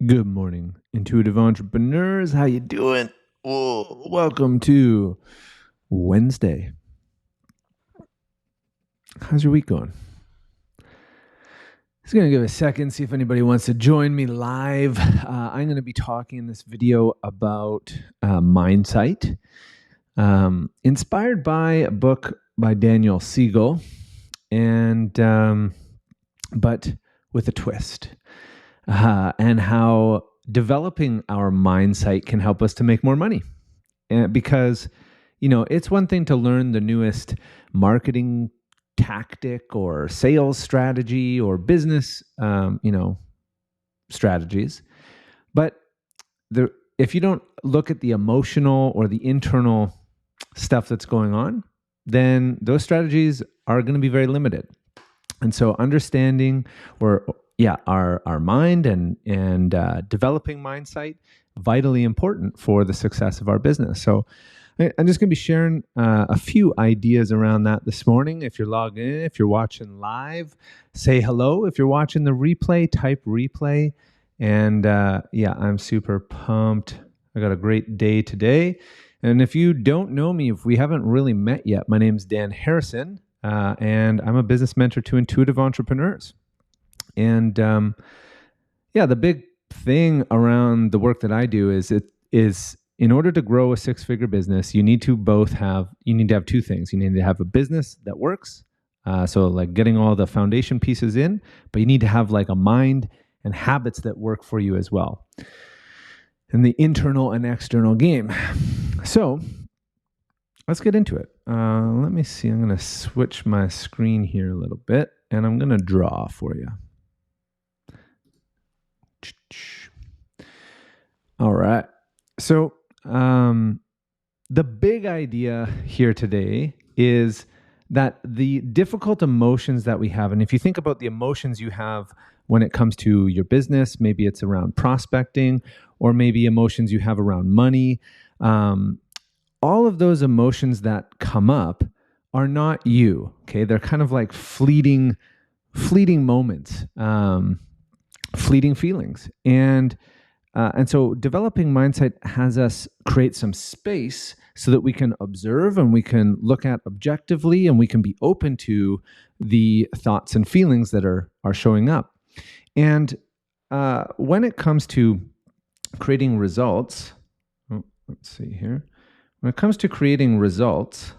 Good morning, intuitive entrepreneurs. How you doing? Oh, welcome to Wednesday. How's your week going? Just going to give a second, see if anybody wants to join me live. I'm going to be talking in this video about mindsight, inspired by a book by Daniel Siegel, and but with a twist, and how developing our mindsight can help us to make more money. Because, it's one thing to learn the newest marketing tactic or sales strategy or business, strategies. But if you don't look at the emotional or the internal stuff that's going on, then those strategies are going to be very limited. And so understanding our mind and developing mindsight, vitally important for the success of our business. So I'm just going to be sharing a few ideas around that this morning. If you're logged in, if you're watching live, say hello. If you're watching the replay, type replay. And I'm super pumped. I got a great day today. And if you don't know me, if we haven't really met yet, my name's Dan Harrison, and I'm a business mentor to intuitive entrepreneurs. And the big thing around the work that I do is in order to grow a six-figure business, you need to have two things. You need to have a business that works, so like getting all the foundation pieces in, but you need to have like a mind and habits that work for you as well, and the internal and external game. So let's get into it. Let me see. I'm going to switch my screen here a little bit, and I'm going to draw for you. All right. So the big idea here today is that the difficult emotions that we have, and if you think about the emotions you have when it comes to your business, maybe it's around prospecting, or maybe emotions you have around money, all of those emotions that come up are not you. Okay, they're kind of like fleeting moments, fleeting feelings, and so developing mindsight has us create some space so that we can observe and we can look at objectively, and we can be open to the thoughts and feelings that are showing up. And when it comes to creating results, let's see here. When it comes to creating results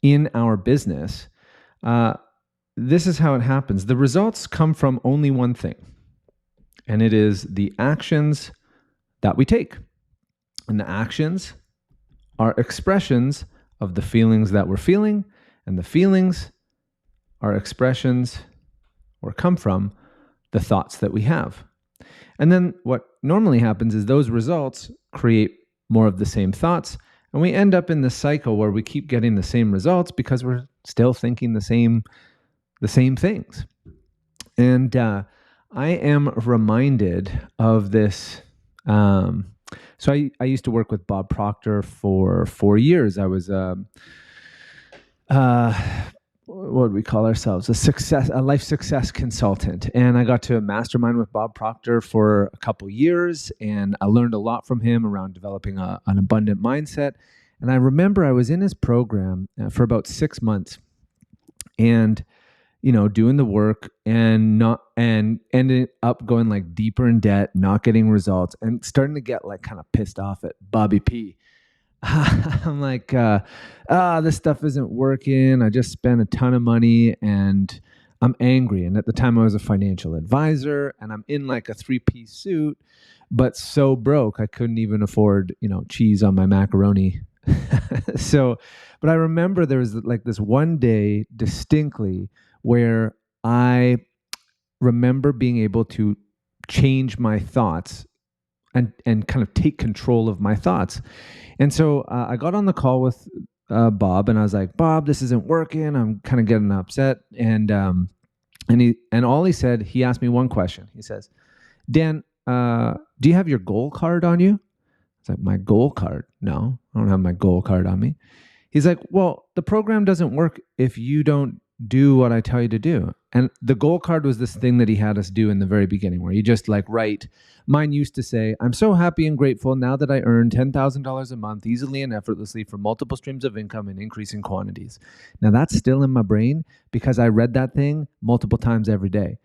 in our business, this is how it happens. The results come from only one thing, and it is the actions that we take. And the actions are expressions of the feelings that we're feeling, and the feelings are expressions or come from the thoughts that we have. And then what normally happens is those results create more of the same thoughts, and we end up in this cycle where we keep getting the same results because we're still thinking the same things. And I am reminded of this. So I used to work with Bob Proctor for 4 years. I was what would we call ourselves? A life success consultant. And I got to mastermind with Bob Proctor for a couple years, and I learned a lot from him around developing an abundant mindset. And I remember I was in his program for about 6 months, and doing the work and ended up going like deeper in debt, not getting results, and starting to get like kind of pissed off at Bobby P. I'm like, this stuff isn't working. I just spent a ton of money and I'm angry. And at the time I was a financial advisor, and I'm in like a 3-piece suit, but so broke I couldn't even afford, cheese on my macaroni. But I remember there was like this one day distinctly where I remember being able to change my thoughts and kind of take control of my thoughts. And so I got on the call with Bob, and I was like, Bob, this isn't working. I'm kind of getting upset. And all he said, he asked me one question. He says, Dan, do you have your goal card on you? It's like, my goal card? No, I don't have my goal card on me. He's like, well, the program doesn't work if you don't do what I tell you to do. And the goal card was this thing that he had us do in the very beginning, where you just like write. Mine used to say, I'm so happy and grateful now that I earn $10,000 a month easily and effortlessly from multiple streams of income in increasing quantities. Now that's still in my brain because I read that thing multiple times every day.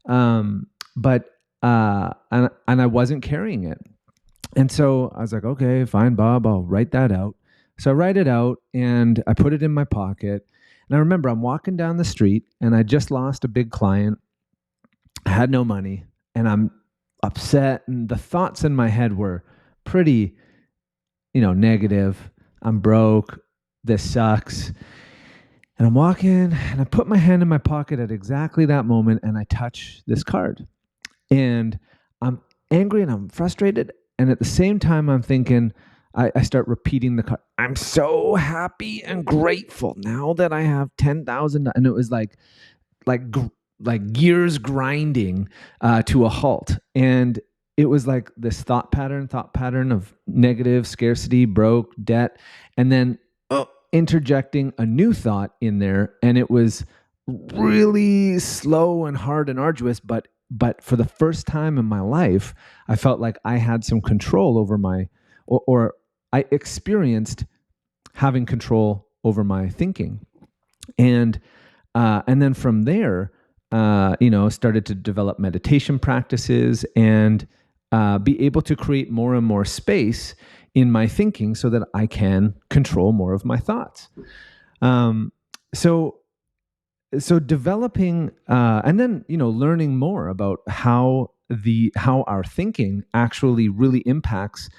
But I wasn't carrying it. And so I was like, okay, fine, Bob, I'll write that out. So I write it out and I put it in my pocket. And I remember I'm walking down the street and I just lost a big client. I had no money and I'm upset. And the thoughts in my head were pretty, negative. I'm broke. This sucks. And I'm walking and I put my hand in my pocket at exactly that moment and I touch this card. And I'm angry and I'm frustrated. And at the same time, I'm thinking, I start repeating the card. I'm so happy and grateful now that I have 10,000. And it was like gears grinding to a halt. And it was like this thought pattern of negative, scarcity, broke, debt, and then interjecting a new thought in there. And it was really slow and hard and arduous, but for the first time in my life, I felt like I had some control over or I experienced having control over my thinking. And then from there, started to develop meditation practices and be able to create more and more space in my thinking so that I can control more of my thoughts. So developing and then learning more about how our thinking actually really impacts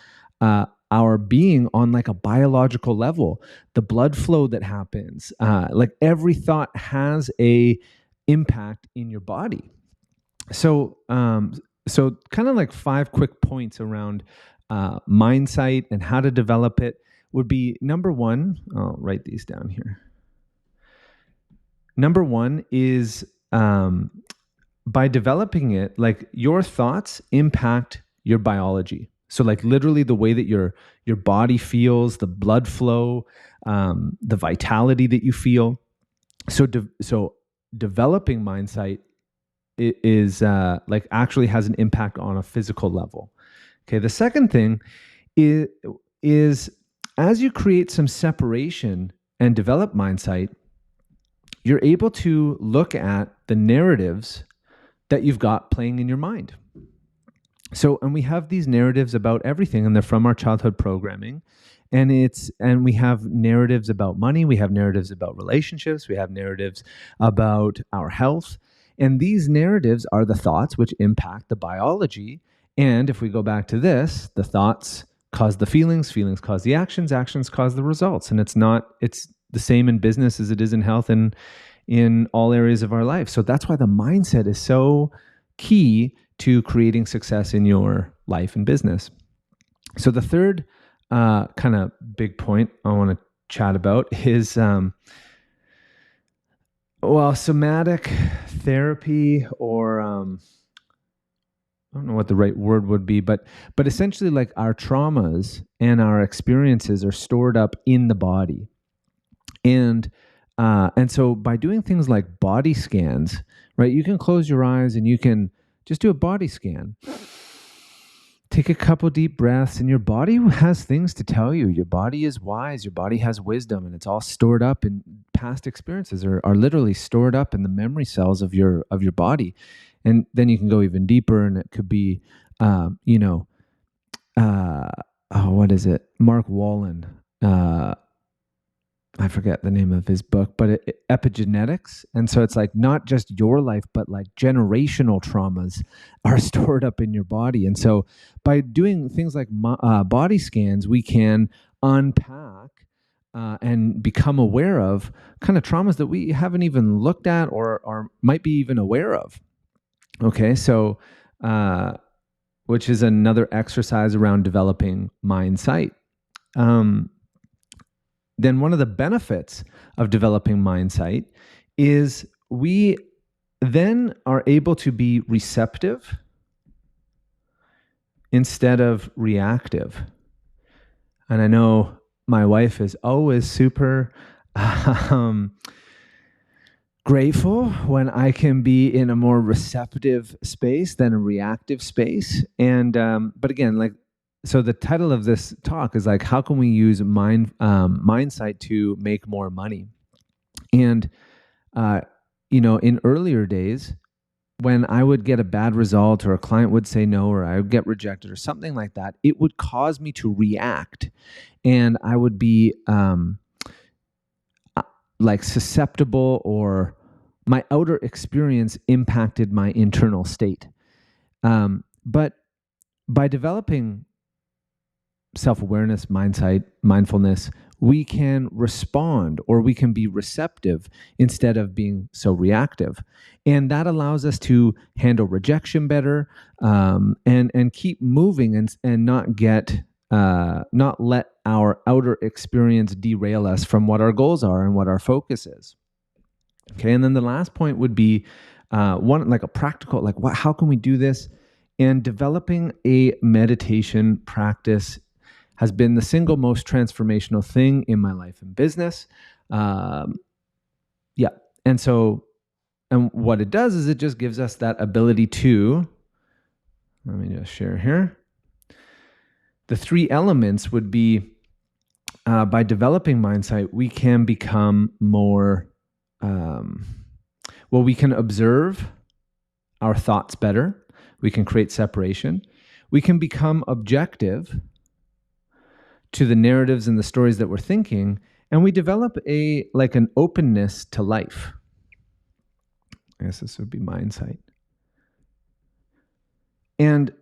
our being on like a biological level, the blood flow that happens, like every thought has a impact in your body. So kind of like 5 quick points around mindsight and how to develop it would be, number one, I'll write these down here. Number one is by developing it, like your thoughts impact your biology. So like literally the way that your body feels, the blood flow, the vitality that you feel. So developing mindsight is like actually has an impact on a physical level. Okay. The second thing is as you create some separation and develop mindsight, you're able to look at the narratives that you've got playing in your mind. So, and we have these narratives about everything, and they're from our childhood programming. And we have narratives about money, we have narratives about relationships, we have narratives about our health. And these narratives are the thoughts which impact the biology. And if we go back to this, the thoughts cause the feelings cause the actions cause the results. And it's the same in business as it is in health and in all areas of our life. So that's why the mindset is so key to creating success in your life and business. So the third kind of big point I want to chat about is somatic therapy, or I don't know what the right word would be, but essentially like our traumas and our experiences are stored up in the body. And so by doing things like body scans, right, you can close your eyes and you can just do a body scan. Take a couple deep breaths, and your body has things to tell you. Your body is wise. Your body has wisdom, and it's all stored up in past experiences are literally stored up in the memory cells of your body. And then you can go even deeper, and it could be, what is it? Mark Wallen. I forget the name of his book, but epigenetics. And so it's like not just your life, but like generational traumas are stored up in your body. And so by doing things like body scans, we can unpack and become aware of kind of traumas that we haven't even looked at or might be even aware of. Okay, so which is another exercise around developing mindsight. Then one of the benefits of developing mindsight is we then are able to be receptive instead of reactive. And I know my wife is always super grateful when I can be in a more receptive space than a reactive space. And but again, like, so the title of this talk is like, how can we use mindsight to make more money? And in earlier days, when I would get a bad result or a client would say no or I would get rejected or something like that, it would cause me to react, and I would be like susceptible, or my outer experience impacted my internal state. But by developing self-awareness, mindfulness, we can respond, or we can be receptive instead of being so reactive. And that allows us to handle rejection better, and keep moving, and not let our outer experience derail us from what our goals are and what our focus is. Okay, and then the last point would be one, like a practical, like how can we do this? And developing a meditation practice has been the single most transformational thing in my life and business. And what it does is it just gives us that ability to, let me just share here. The three elements would be, by developing mindsight, we can become more, we can observe our thoughts better. We can create separation. We can become objective to the narratives and the stories that we're thinking, and we develop an openness to life. I guess this would be mindsight. And,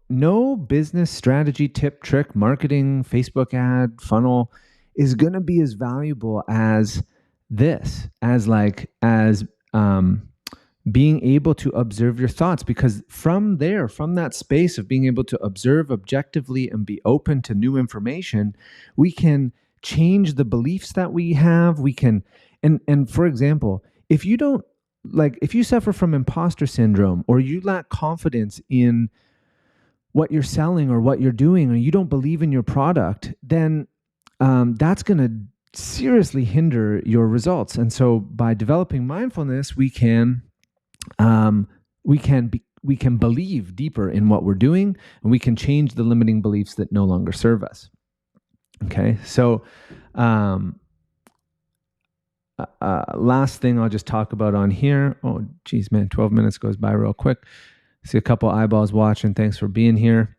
no business strategy, tip, trick, marketing, Facebook ad, funnel is going to be as valuable as this, as being able to observe your thoughts, because from that space of being able to observe objectively and be open to new information, we can change the beliefs that we have. We can, and for example, if you suffer from imposter syndrome, or you lack confidence in what you're selling or what you're doing, or you don't believe in your product, then that's going to seriously hinder your results. And so by developing mindfulness, we can believe deeper in what we're doing, and we can change the limiting beliefs that no longer serve us. Okay, so last thing I'll just talk about on here. Oh, geez, man, 12 minutes goes by real quick. See a couple eyeballs watching. Thanks for being here.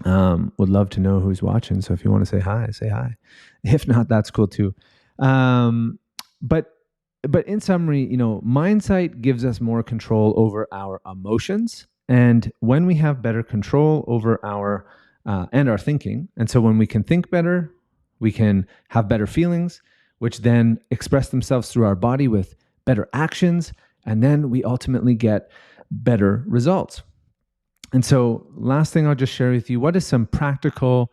Would love to know who's watching. So if you want to say hi, say hi. If not, that's cool too. But in summary, mindsight gives us more control over our emotions. And when we have better control over our thinking, and so when we can think better, we can have better feelings, which then express themselves through our body with better actions. And then we ultimately get better results. And so last thing I'll just share with you, what are some practical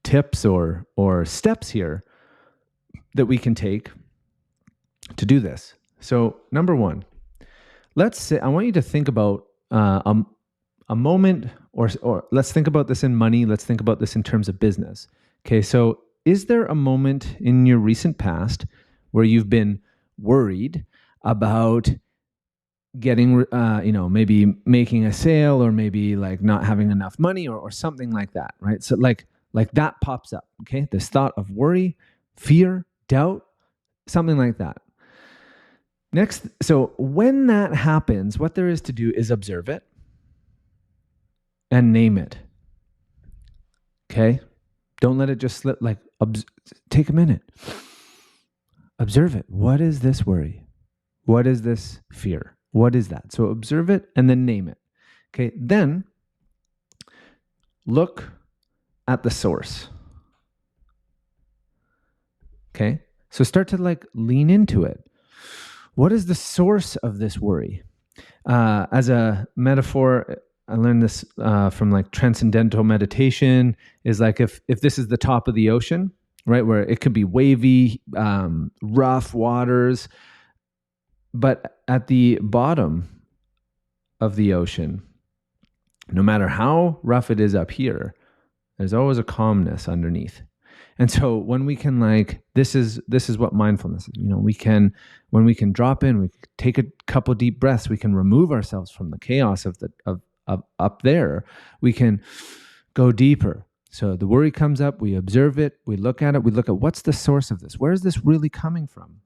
tips or steps here that we can take to do this. So number one, I want you to think about a moment, or let's think about this in money. Let's think about this in terms of business. Okay, so is there a moment in your recent past where you've been worried about getting, maybe making a sale, or maybe like not having enough money, or something like that, right? So like that pops up, okay? This thought of worry, fear, doubt, something like that. Next, so when that happens, what there is to do is observe it and name it, okay? Don't let it just slip. Take a minute. Observe it. What is this worry? What is this fear? What is that? So observe it and then name it. Okay, then look at the source. Okay, so start to lean into it. What is the source of this worry? As a metaphor, I learned this from transcendental meditation, is if this is the top of the ocean, right, where it could be wavy, rough waters, but at the bottom of the ocean, no matter how rough it is up here, there's always a calmness underneath. And so when we can this is what mindfulness is. When we can drop in, we take a couple deep breaths, we can remove ourselves from the chaos of up there. We can go deeper. So the worry comes up, we observe it, we look at what's the source of this? Where is this really coming from?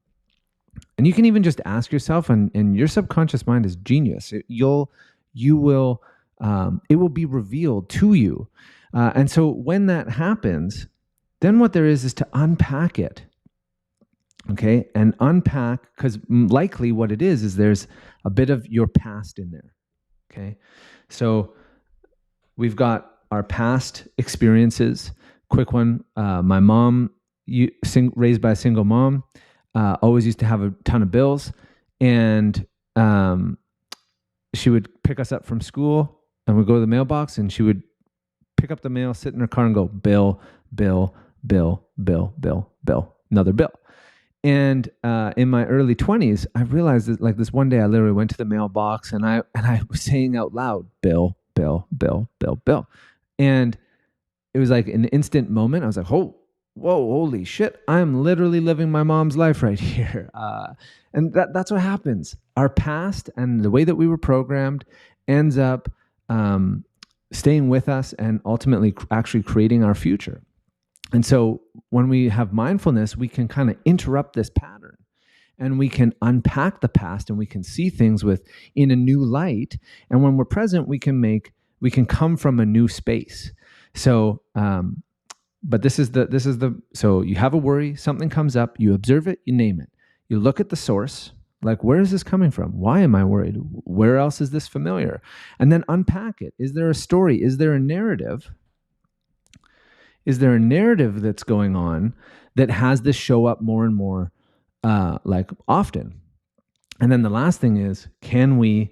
And you can even just ask yourself, and your subconscious mind is genius. It will be revealed to you. And so when that happens, then what there is to unpack it. Okay. And unpack, because likely what it is there's a bit of your past in there. Okay. So we've got our past experiences. Quick one. My mom, raised by a single mom, always used to have a ton of bills, and she would pick us up from school and we'd go to the mailbox, and she would pick up the mail, sit in her car and go, bill, bill, bill, bill, bill, bill, another bill. And in my early 20s, I realized that this one day I literally went to the mailbox and I was saying out loud, bill, bill, bill, bill, bill. And it was like an instant moment. I was like, whoa, holy shit. I'm literally living my mom's life right here. And that's what happens. Our past and the way that we were programmed ends up staying with us and ultimately actually creating our future. And so when we have mindfulness, we can kind of interrupt this pattern, and we can unpack the past, and we can see things in a new light. And when we're present, we can come from a new space. So, but so you have a worry, something comes up, you observe it, you name it. You look at the source, like, where is this coming from? Why am I worried? Where else is this familiar? And then unpack it. Is there a story? Is there a narrative? Is there a narrative that's going on that has this show up more and more often? And then the last thing is, can we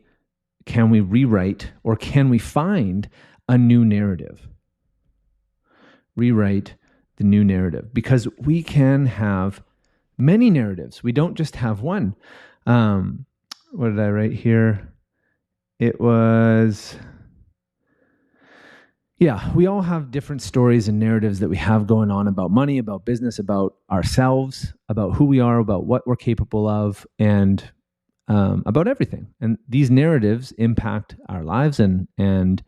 rewrite, or can we find a new narrative? Rewrite the new narrative, because we can have many narratives. We don't just have one. What did I write here? It was... Yeah, we all have different stories and narratives that we have going on about money, about business, about ourselves, about who we are, about what we're capable of, and about everything. And these narratives impact our lives and in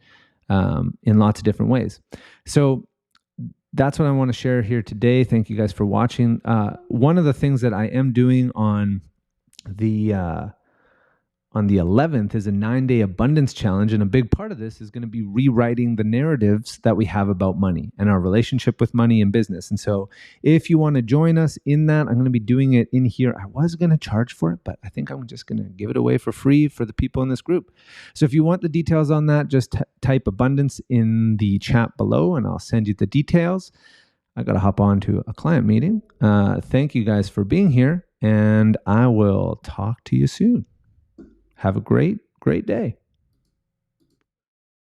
lots of different ways. So that's what I want to share here today. Thank you guys for watching. One of the things that I am doing on the 11th is a 9-day abundance challenge. And a big part of this is going to be rewriting the narratives that we have about money and our relationship with money and business. And so if you want to join us in that, I'm going to be doing it in here. I was going to charge for it, but I think I'm just going to give it away for free for the people in this group. So if you want the details on that, just type abundance in the chat below and I'll send you the details. I got to hop on to a client meeting. Thank you guys for being here, and I will talk to you soon. Have a great, great day.